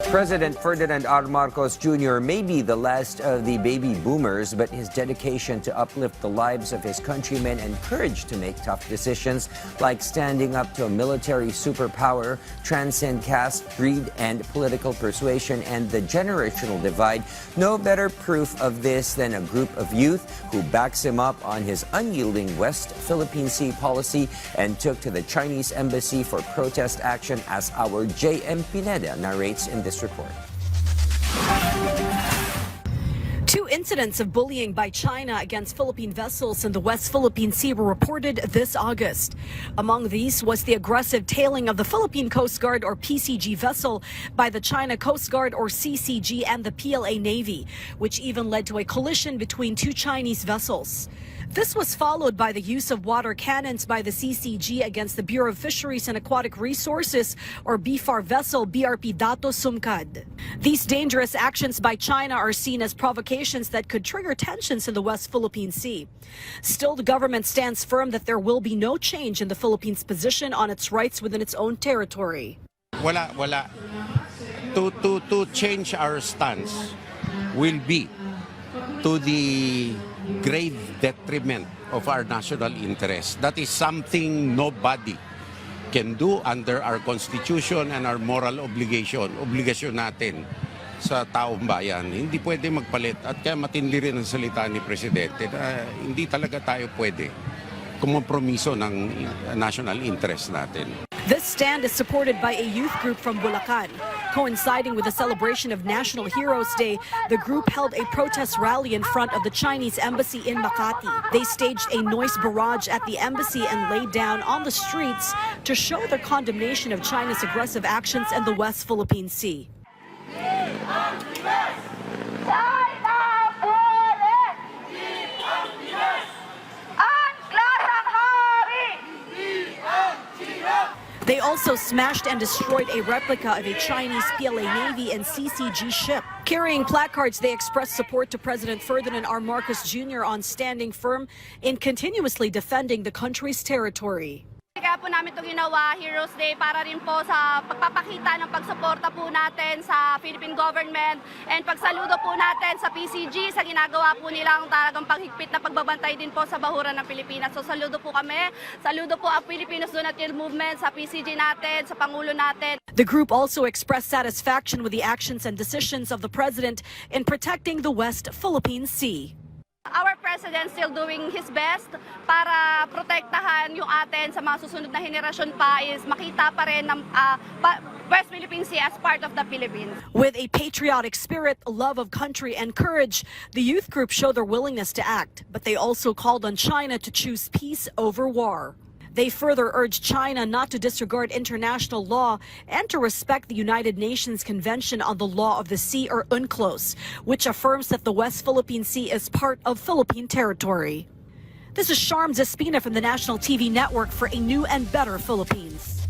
President Ferdinand R. Marcos Jr. may be the last of the baby boomers, but his dedication to uplift the lives of his countrymen and courage to make tough decisions, like standing up to a military superpower, transcend caste, creed, and political persuasion, and the generational divide. No better proof of this than a group of youth who backs him up on his unyielding West Philippine Sea policy and took to the Chinese embassy for protest action, as our J.M. Pineda narrates in this report. Two incidents of bullying by China against Philippine vessels in the West Philippine Sea were reported this August. Among these was the aggressive tailing of the Philippine Coast Guard or PCG vessel by the China Coast Guard or CCG and the PLA Navy, which even led to a collision between two Chinese vessels. This was followed by the use of water cannons by the CCG against the Bureau of Fisheries and Aquatic Resources or BFAR vessel BRP Dato Sumkad. These dangerous actions by China are seen as provocations that could trigger tensions in the West Philippine Sea. Still, the government stands firm that there will be no change in the Philippines' position on its rights within its own territory. Wala. To change our stance will be to the grave detriment of our national interest. That is something nobody can do under our constitution and our moral obligation. Obligasyon natin sa taong bayan. Hindi pwede magpalit at kaya matindi rin ang salita ni Presidente na hindi talaga tayo pwede kumompromiso ng national interest natin. This stand is supported by a youth group from Bulacan. Coinciding with the celebration of National Heroes Day, the group held a protest rally in front of the Chinese embassy in Makati. They staged a noise barrage at the embassy and laid down on the streets to show their condemnation of China's aggressive actions in the West Philippine Sea. They also smashed and destroyed a replica of a Chinese PLA Navy and CCG ship. Carrying placards, they expressed support to President Ferdinand R. Marcos Jr. on standing firm in continuously defending the country's territory. Kaya po namin ito ginawa, Heroes Day, para rin po sa pagpapakita ng pagsuporta po natin sa Philippine government and pagsaludo po natin sa PCG sa ginagawa po nilang talagang paghigpit na pagbabantay din po sa bahuran ng Pilipinas. So saludo po kami, saludo po ang Filipinos Do Not Kill Movement sa PCG natin, sa Pangulo natin. The group also expressed satisfaction with the actions and decisions of the President in protecting the West Philippine Sea. Our President still doing his best para protektahan yung atin sa mga susunod na henerasyon pa, is makita pa rin ng West Philippine Sea as part of the Philippines. With a patriotic spirit, love of country, and courage, the youth group showed their willingness to act, but they also called on China to choose peace over war. They further urged China not to disregard international law and to respect the United Nations Convention on the Law of the Sea, or UNCLOS, which affirms that the West Philippine Sea is part of Philippine territory. This is Sharm Zespina from the National TV Network for a new and better Philippines.